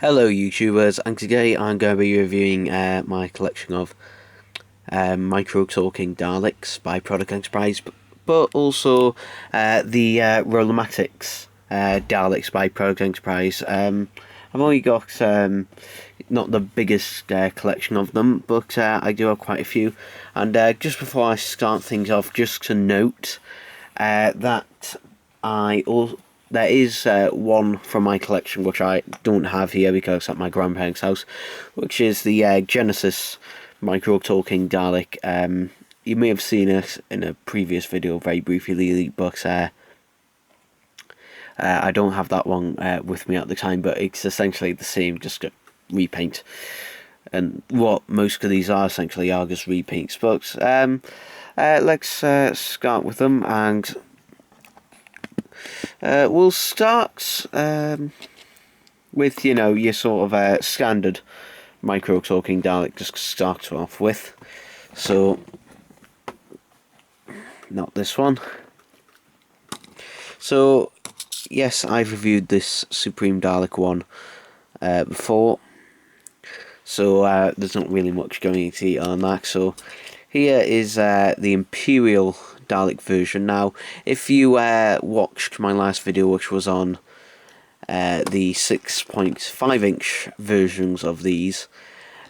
Hello YouTubers, and today I'm going to be reviewing my collection of micro-talking Daleks by Product Enterprise, but also the Rollamatices Daleks by Product Enterprise. I've only got not the biggest collection of them, but I do have quite a few. And just before I start things off, just to note that there is one from my collection which I don't have here because it's at my grandparents' house, which is the Genesis micro-talking Dalek. You may have seen it in a previous video very briefly, but I don't have that one with me at the time, but it's essentially the same, just a repaint. And what most of these are essentially are just repaints. But let's start with them, and we'll start with, your sort of standard micro-talking Dalek, just to start off with. So, not this one. So, yes, I've reviewed this Supreme Dalek one before, so there's not really much going to see on that. So, here is the Imperial Dalek version. Now, if you watched my last video, which was on the 6.5-inch versions of these,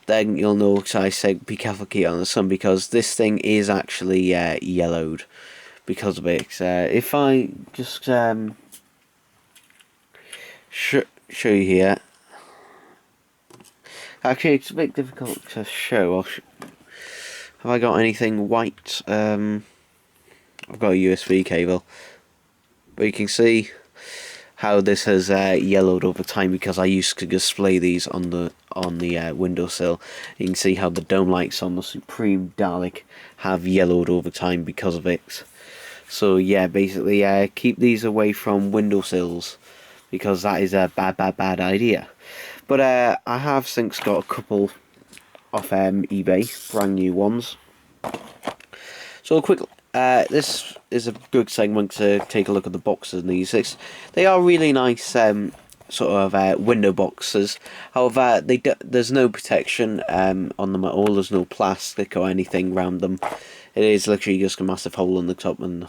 then you'll notice I said be careful keep it on the sun, because this thing is actually yellowed because of it. If I just show you here, actually it's a bit difficult to show. Have I got anything white? I've got a USB cable, but you can see how this has yellowed over time, because I used to display these on the windowsill. You can see how the dome lights on the Supreme Dalek have yellowed over time because of it. So yeah, basically keep these away from windowsills, because that is a bad idea. But I have since got a couple off eBay, brand new ones. So quick, this is a good segment to take a look at the boxes in these. They are really nice sort of window boxes. However, there's no protection on them at all. There's no plastic or anything around them. It is literally just a massive hole in the top and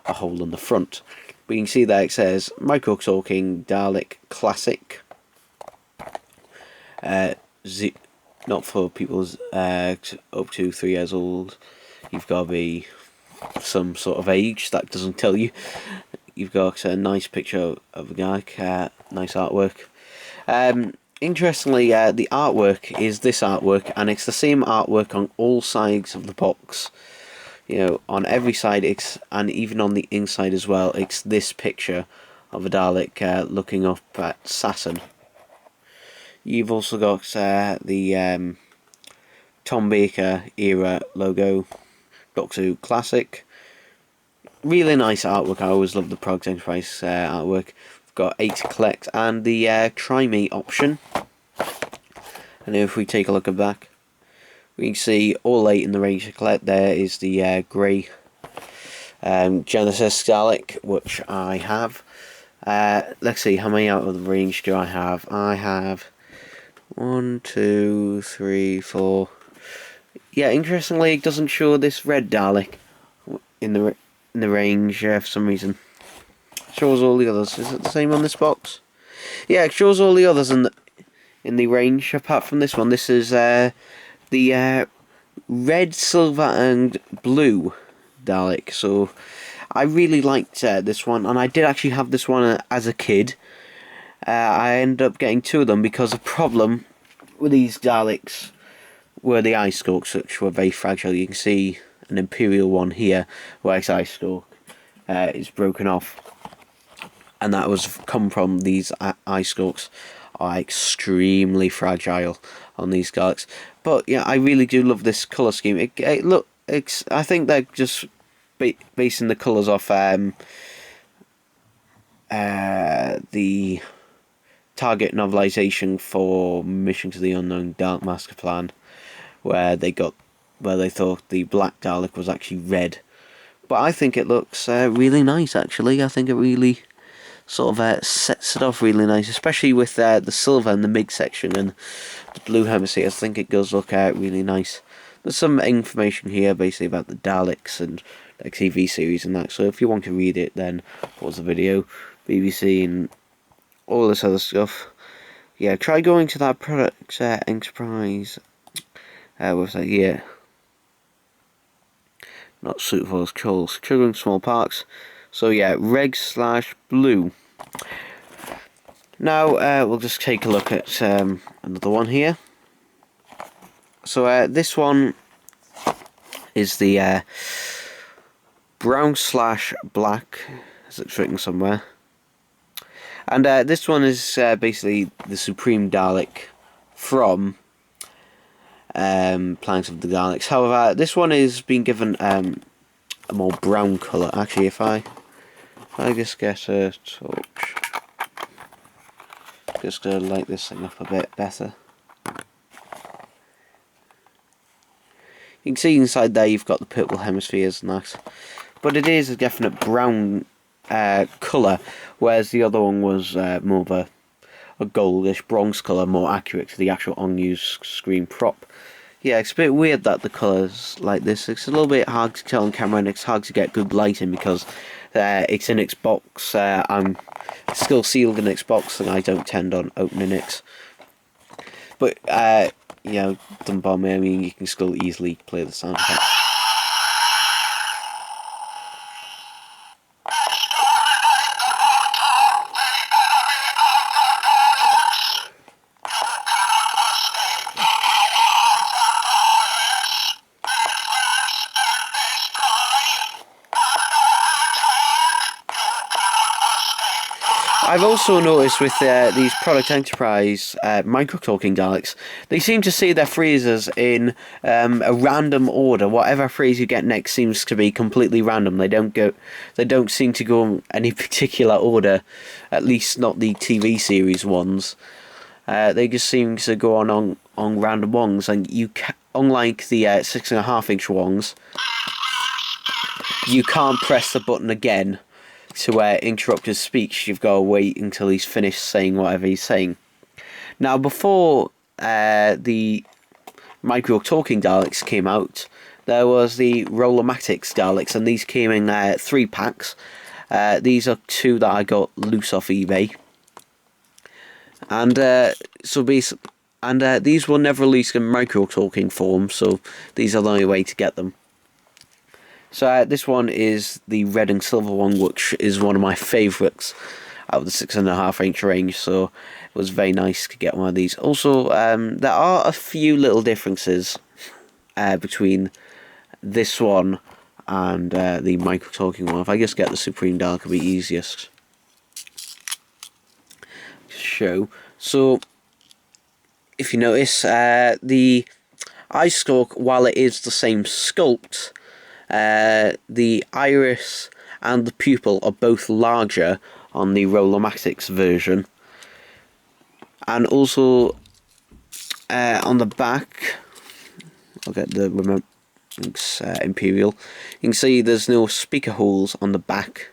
a hole in the front. But you can see there it says Micro Talking Dalek Classic. Not for people up to 3 years old. You've got to be some sort of age. That doesn't tell you. You've got a nice picture of a guy, nice artwork. Interestingly, the artwork is this artwork, and it's the same artwork on all sides of the box. On every side, and even on the inside as well, it's this picture of a Dalek looking up at Saturn. You've also got the Tom Baker era logo, Doctor Who Classic. Really nice artwork. I always love the Product Enterprise artwork. We've got 8 to collect, and the Try Me option. And if we take a look at that, we can see all 8 in the range to collect. There is the grey Genesis Dalek, which I have. Let's see, how many out of the range do I have? I have 1, 2, 3, 4. Yeah, interestingly, it doesn't show this red Dalek in the range for some reason. It shows all the others. Is it the same on this box? Yeah, it shows all the others in the range apart from this one. This is the red, silver, and blue Dalek. So I really liked this one, and I did actually have this one as a kid. I ended up getting 2 of them because the problem with these Daleks were the eye stalks, which were very fragile. You can see an Imperial one here where its eye stalk is broken off, and that was come from these eye stalks are extremely fragile on these Daleks. But yeah, I really do love this colour scheme. I think they're just basing the colours off the Target novelisation for Mission to the Unknown Dark Master Plan, where they thought the black Dalek was actually red. But I think it looks really nice, actually. I think it really sort of sets it off really nice, especially with the silver in the MiG section and the blue hemisphere. I think it does look really nice. There's some information here basically about the Daleks and the TV series and that, so if you want to read it, then pause the video. BBC and all this other stuff. Yeah, try going to that product enterprise website here. Not suitable as trolls. Triggering small parks. So yeah, reg/blue. Now we'll just take a look at another one here. So this one is the brown/black, as it's written somewhere. And this one is basically the Supreme Dalek from Planet of the Daleks. However, this one is being given a more brown colour. Actually, if I just get a torch, just to light this thing up a bit better. You can see inside there you've got the purple hemispheres and that, but it is a definite brown colour, whereas the other one was more of a goldish bronze colour, more accurate to the actual on-use screen prop. Yeah, it's a bit weird that the colours like this. It's a little bit hard to tell on camera, and it's hard to get good lighting because it's in its box. I'm still sealed in its box, and I don't tend on opening it. But you know, don't bother me. I mean, you can still easily play the sound effect. I've also noticed with these Product Enterprise micro-talking Daleks, they seem to say their phrases in a random order. Whatever phrase you get next seems to be completely random. They don't seem to go in any particular order, at least not the TV series ones. They just seem to go on random ones, and unlike the 6.5-inch ones, you can't press the button again to interrupt his speech. You've got to wait until he's finished saying whatever he's saying. Now, before the micro-talking Daleks came out, there was the Rollamatices Daleks, and these came in 3 packs. These are 2 that I got loose off eBay. And these were never released in micro-talking form, so these are the only way to get them. So this one is the red and silver one, which is one of my favourites out of the 6.5-inch range, so it was very nice to get one of these. Also, there are a few little differences between this one and the micro-talking one. If I just get the Supreme Dalek, it'll be easiest to show. So, if you notice, the eye stalk, while it is the same sculpt, the iris and the pupil are both larger on the Rollamatices version. And also on the back, I'll get the remote, Imperial, you can see there's no speaker holes on the back.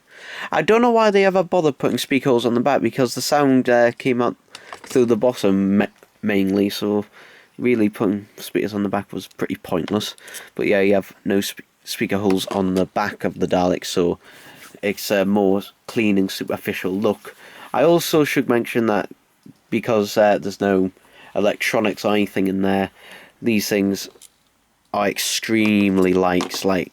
I don't know why they ever bothered putting speaker holes on the back, because the sound came out through the bottom mainly, so really putting speakers on the back was pretty pointless. But yeah, you have no speaker holes on the back of the Dalek, so it's a more clean and superficial look. I also should mention that because there's no electronics or anything in there, these things are extremely light, like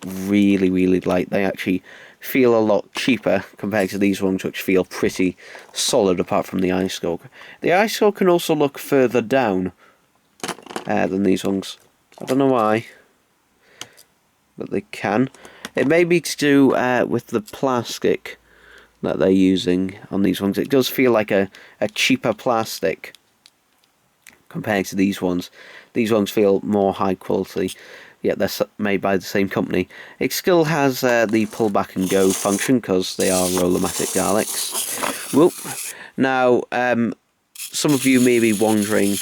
really, really light. They actually feel a lot cheaper compared to these ones, which feel pretty solid apart from the eye stalk. The eye stalk can also look further down than these ones. I don't know why, but they can. It may be to do with the plastic that they're using on these ones. It does feel like a cheaper plastic compared to these ones. These ones feel more high quality, yet they're made by the same company. It still has the pull back and go function because they are Rollamatices Daleks. Whoop. Now, some of you may be wondering,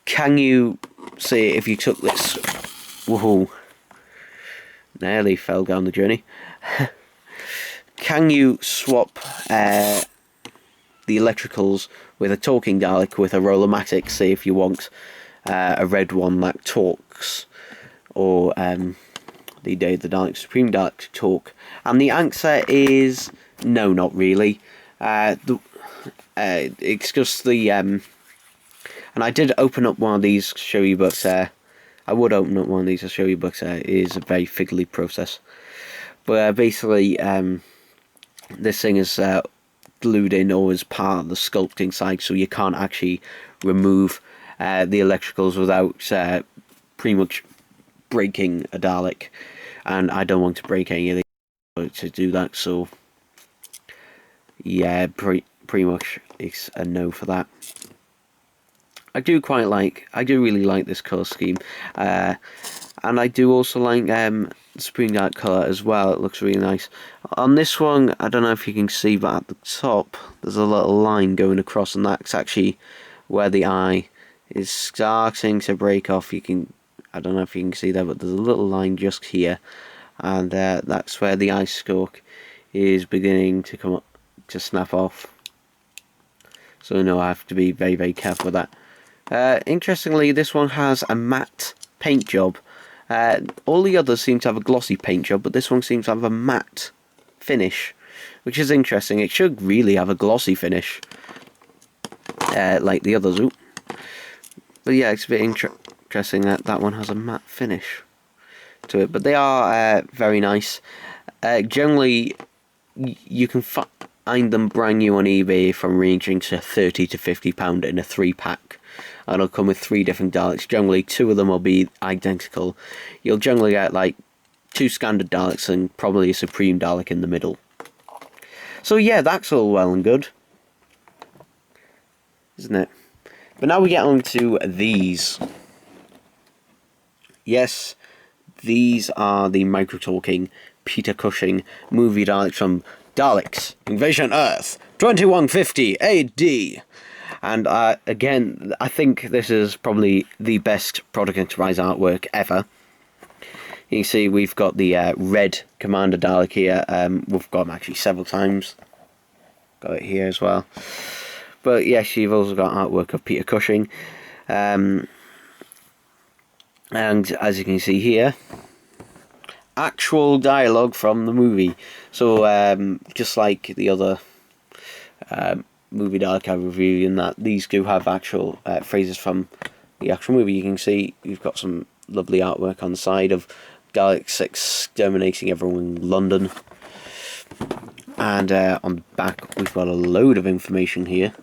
can you say if you took this... Whoa. Nearly fell down the journey. can you swap the electricals with a talking Dalek with a Rollamatics, say if you want a red one that talks, or the Day of the Dalek Supreme Dalek to talk? And the answer is no, not really. It's just the and I did open up one of these to show you, but I would open up one of these to show you, but it is a very fiddly process. But basically, this thing is glued in or is part of the sculpting side, so you can't actually remove the electricals without pretty much breaking a Dalek, and I don't want to break any of these to do that, so yeah, pretty much it's a no for that. I do really like this colour scheme, and I do also like Supreme Dalek colour as well. It looks really nice. On this one, I don't know if you can see, but at the top there's a little line going across, and that's actually where the eye is starting to break off. I don't know if you can see that, but there's a little line just here, and that's where the eye stalk is beginning to come up, to snap off. So no, I have to be very, very careful with that. Interestingly, this one has a matte paint job. All the others seem to have a glossy paint job, but this one seems to have a matte finish, which is interesting. It should really have a glossy finish, like the others. Ooh. But yeah, it's a bit interesting that that one has a matte finish to it. But they are very nice. Generally, you can find them brand new on eBay from ranging to £30 to £50 in a 3-pack. And it'll come with 3 different Daleks. Generally, 2 of them will be identical. You'll generally get like 2 standard Daleks and probably a Supreme Dalek in the middle. So yeah, that's all well and good, isn't it? But now we get on to these. Yes, these are the micro-talking Peter Cushing movie Daleks from Daleks Invasion Earth 2150 AD. And again, I think this is probably the best Product Enterprise artwork ever. You can see we've got the red Commander Dalek here. We've got him actually several times. Got it here as well. But yes, you've also got artwork of Peter Cushing. And as you can see here, actual dialogue from the movie. So just like the other movie Dalek I reviewed, in that these do have actual phrases from the actual movie. You can see you've got some lovely artwork on the side of Daleks exterminating everyone in London, and on the back we've got a load of information here.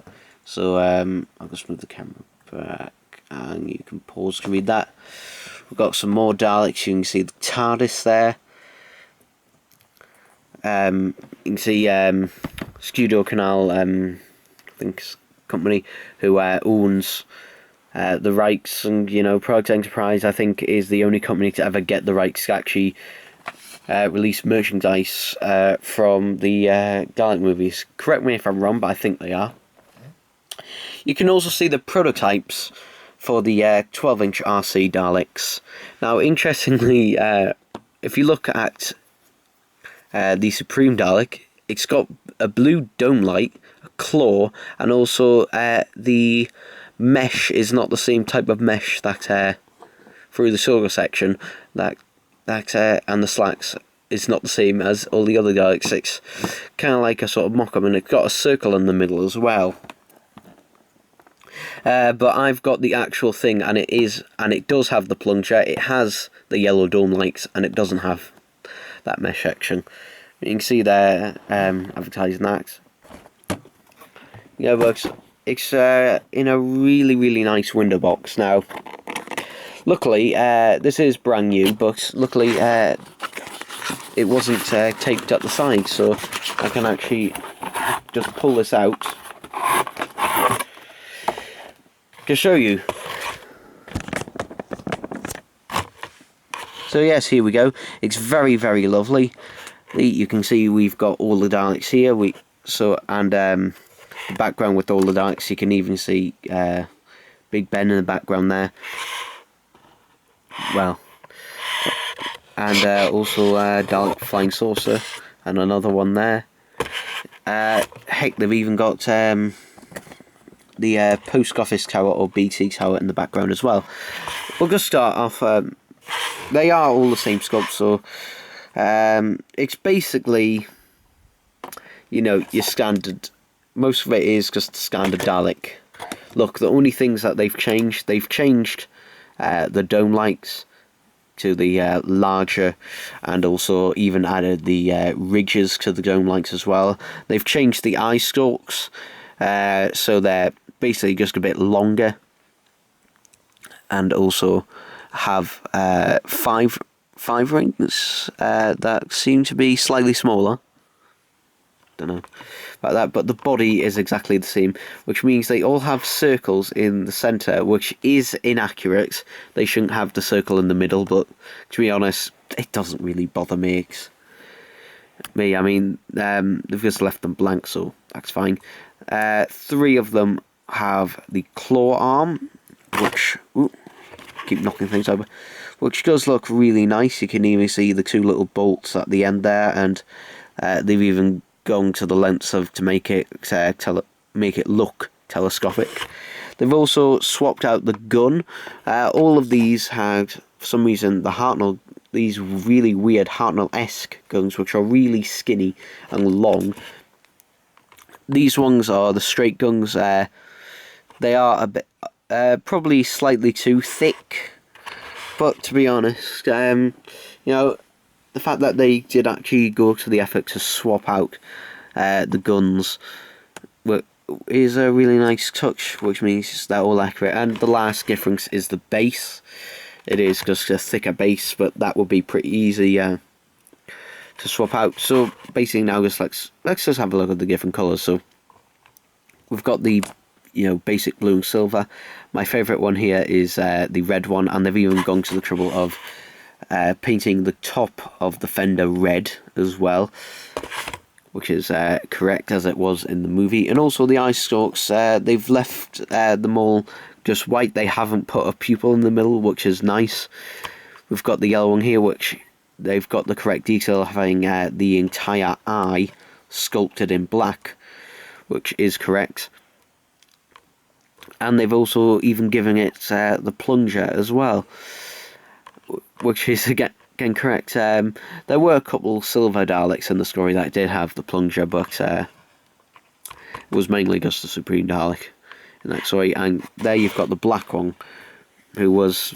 So I'll just move the camera back and you can pause to read that. We've got some more Daleks. You can see the TARDIS there. You can see Studio Canal, I think, company who owns the rights, and Product Enterprise, I think, is the only company to ever get the rights to actually release merchandise from the Dalek movies. Correct me if I'm wrong, but I think they are. You can also see the prototypes for the 12-inch RC Daleks. Now, interestingly, if you look at the Supreme Dalek, it's got a blue dome light, a claw, and also the mesh is not the same type of mesh that through the shoulder section that and the slacks is not the same as all the other Daleks. It's kind of like a sort of mock-up, and it's got a circle in the middle as well. But I've got the actual thing, and it does have the plunger. It has the yellow dome lights, and it doesn't have that mesh section. You can see there advertising that. Yeah, but it's in a really, really nice window box. Now, luckily, this is brand new, but luckily it wasn't taped at the side, so I can actually just pull this out to show you. So yes, here we go. It's very, very lovely. You can see we've got all the Daleks here. The background with all the Daleks. You can even see Big Ben in the background there. Well, and also Dalek Flying Saucer, and another one there. Heck, they've even got the post office tower or BT tower in the background as well. We'll just start off. They are all the same sculpt, so it's basically, you know, your standard. Most of it is just standard Dalek. Look, the only things that they've changed the dome lights to the larger, and also even added the ridges to the dome lights as well. They've changed the eye stalks, so they're basically just a bit longer, and also have five rings that seem to be slightly smaller. Don't know about that, but the body is exactly the same, which means they all have circles in the centre, which is inaccurate. They shouldn't have the circle in the middle, but to be honest, it doesn't really bother me. I mean, they've just left them blank, so that's fine. 3 of them have the claw arm, which keep knocking things over, which does look really nice. You can even see the 2 little bolts at the end there, and they've even gone to the lengths of to make it look telescopic. They've also swapped out the gun. All of these had, for some reason, these really weird Hartnell-esque guns, which are really skinny and long. These ones are the straight guns. They are a bit, probably slightly too thick, but to be honest, you know, the fact that they did actually go to the effort to swap out the guns is a really nice touch, which means they're all accurate. And the last difference is the base. It is just a thicker base, but that would be pretty easy to swap out. So basically now let's just have a look at the different colours. So we've got the, you know, basic blue and silver. My favourite one here is the red one, and they've even gone to the trouble of painting the top of the fender red as well, which is correct as it was in the movie. And also the eye stalks, they've left them all just white. They haven't put a pupil in the middle, which is nice. We've got the yellow one here, which they've got the correct detail, having the entire eye sculpted in black, which is correct. And they've also even given it the plunger as well, which is again correct. There were a couple silver Daleks in the story that did have the plunger, but it was mainly just the Supreme Dalek in that story. And there you've got the black one, who was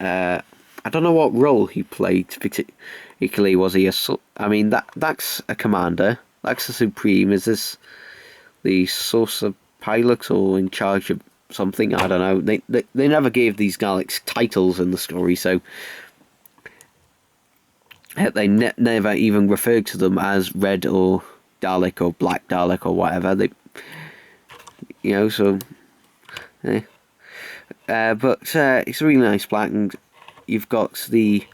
I don't know what role he played particularly. Was he I mean, that's a commander. That's the Supreme. Is this the saucer pilot or in charge of something? I don't know. They never gave these Daleks titles in the story, so they never even referred to them as Red or Dalek or Black Dalek or whatever. They, you know, so but it's a really nice black, and you've got the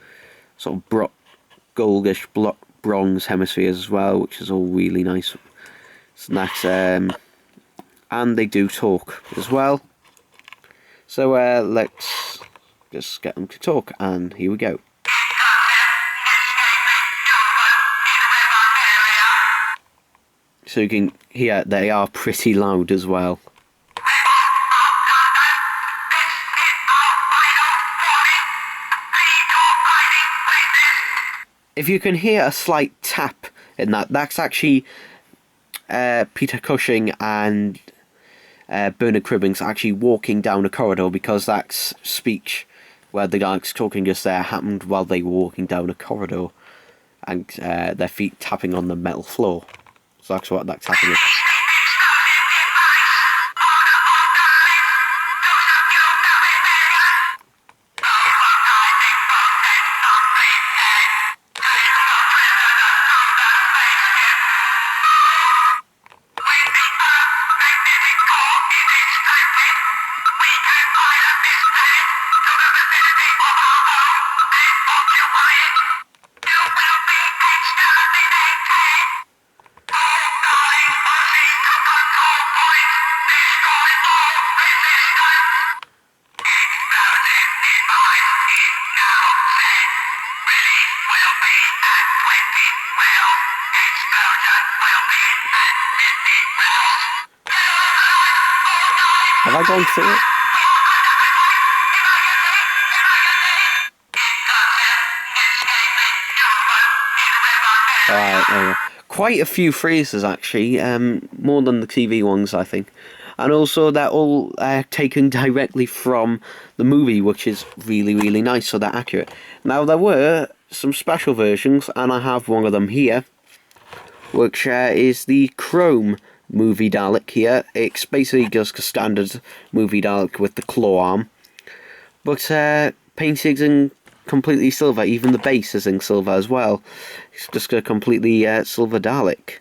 sort of goldish bronze hemispheres as well, which is all really nice. Snacks, and they do talk as well. So let's just get them to talk, and here we go. So you can hear they are pretty loud as well. If you can hear a slight tap in that, that's actually Peter Cushing and Bernard Cribbins actually walking down a corridor, because that speech where the Daleks talking just there happened while they were walking down a corridor, and their feet tapping on the metal floor. So that's what that's happening. Have I gone through it? Alright, there we go. Quite a few phrases, actually. More than the TV ones, I think. And also, they're all taken directly from the movie, which is really, really nice, so they're accurate. Now, there were some special versions, and I have one of them here, which is the Chrome movie Dalek here. It's basically just a standard movie Dalek with the claw arm, but painted in completely silver. Even the base is in silver as well. It's just a completely silver Dalek.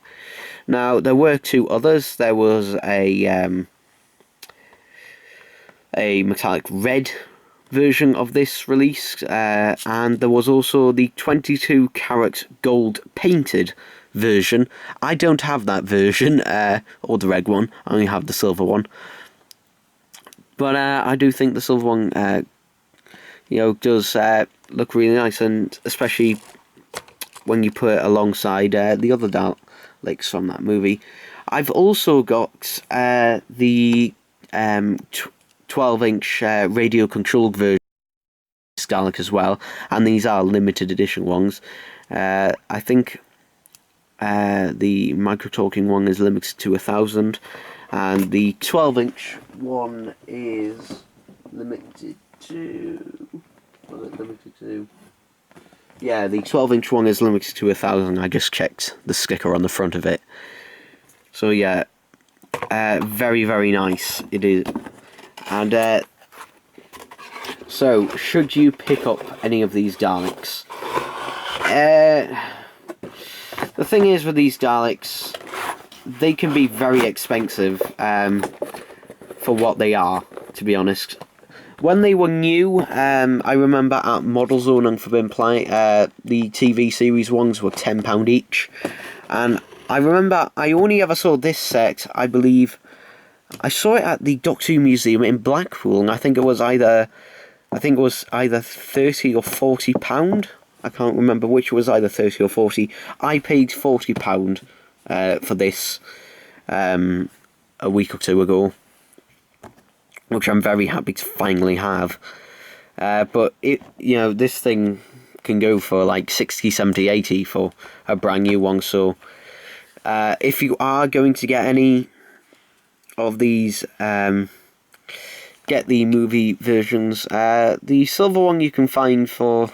Now, there were two others. There was a metallic red version of this release, and there was also the 22 karat gold painted version. I don't have that version, or the red one. I only have the silver one. But I do think the silver one, does look really nice, and especially when you put it alongside the other Daleks from that movie. I've also got the 12-inch radio-controlled version of Skylark as well, and these are limited edition ones. I think the micro-talking one is limited to 1,000, and the 12-inch one is limited to... What is it limited to? Yeah, the 12-inch one is limited to 1,000. I just checked the sticker on the front of it. So yeah, very, very nice it is. And so, should you pick up any of these Daleks? The thing is with these Daleks, they can be very expensive for what they are, to be honest. When they were new, I remember at Model Zone and Forbidden Planet, the TV series ones were £10 each. And I remember I only ever saw this set, I believe, I saw it at the Doctor Who Museum in Blackpool, and I think it was either 30 or £40. I can't remember which was either 30 or 40. I paid £40 for this a week or two ago, which I'm very happy to finally have. But this thing can go for like 60, 70, 80 for a brand new one. So if you are going to get any of these, get the movie versions. The silver one you can find for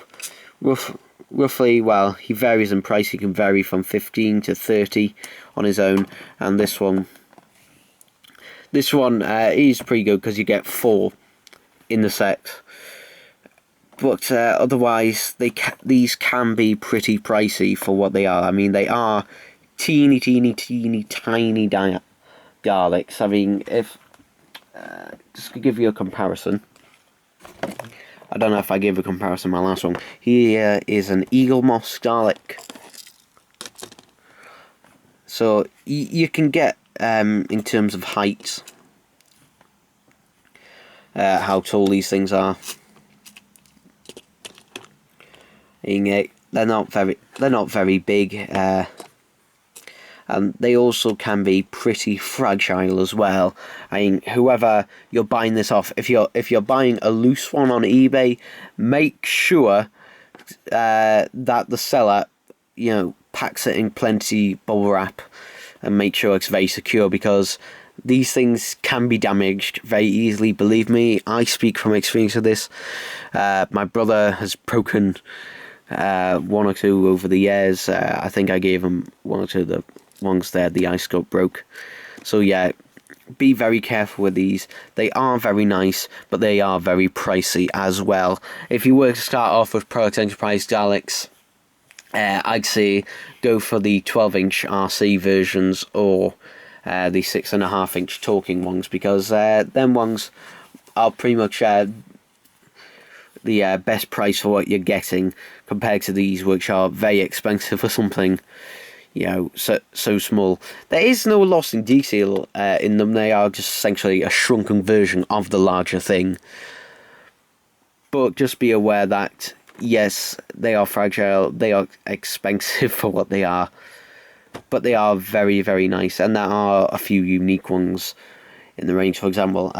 roughly, well, he varies in price. He can vary from 15 to 30 on his own, and this one is pretty good because you get 4 in the set. But otherwise, these can be pretty pricey for what they are. I mean, they are teeny tiny Daleks. I mean, if just to give you a comparison, I don't know if I gave a comparison in my last one. Here is an Eagle Moss Dalek. So you can get in terms of height, how tall these things are. They're not very big, and they also can be pretty fragile as well. I mean, whoever you're buying this off, if you're buying a loose one on eBay, make sure that the seller, packs it in plenty bubble wrap and make sure it's very secure, because these things can be damaged very easily. Believe me, I speak from experience of this. My brother has broken one or two over the years. I think I gave him one or two of the ones there the ice scope broke. So yeah, be very careful with these. They are very nice, but they are very pricey as well. If you were to start off with Product Enterprise Daleks, I'd say go for the 12-inch RC versions or the 6.5-inch talking ones, because them ones are pretty much the best price for what you're getting, compared to these, which are very expensive for something so small. There is no loss in detail in them. They are just essentially a shrunken version of the larger thing. But just be aware that yes, they are fragile, they are expensive for what they are, but they are very, very nice, and there are a few unique ones in the range. For example,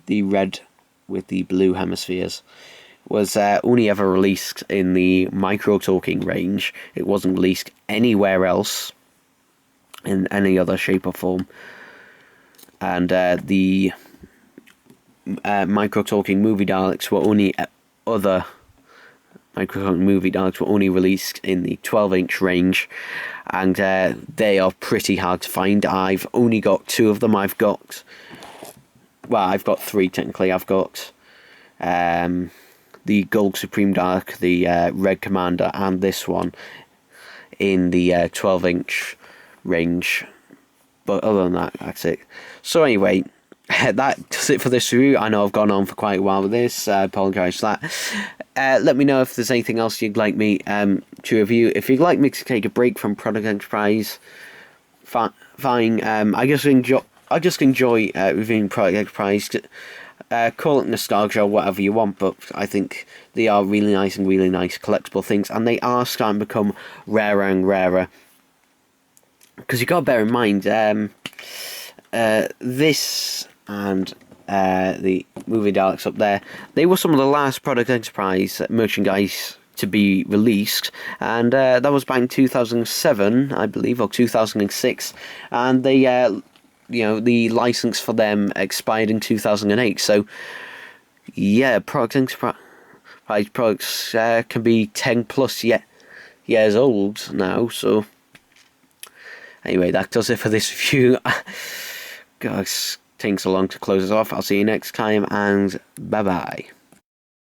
the red with the blue hemispheres was only ever released in the micro talking range. It wasn't released anywhere else in any other shape or form. And the micro talking movie Daleks were only other micro talking movie Daleks were only released in the 12-inch range, and they are pretty hard to find. I've only got 2 of them. I've got 3 technically. I've got the Gold Supreme Dalek, the Red Commander, and this one in the 12-inch range. But other than that, that's it. So anyway, that does it for this review. I know I've gone on for quite a while with this. I apologise for that. Let me know if there's anything else you'd like me to review. If you'd like me to take a break from Product Enterprise, fine. I just enjoy reviewing Product Enterprise. Call it nostalgia or whatever you want, but I think they are really nice collectible things, and they are starting to become rarer and rarer. Because you got to bear in mind, this and the movie Daleks up there, they were some of the last Product Enterprise merchandise to be released, and that was back in 2007, I believe, or 2006, and they, the license for them expired in 2008. So, yeah, Product Enterprise products can be 10 plus years old now. So, anyway, that does it for this review. God, it takes so long to close us off. I'll see you next time, and bye bye.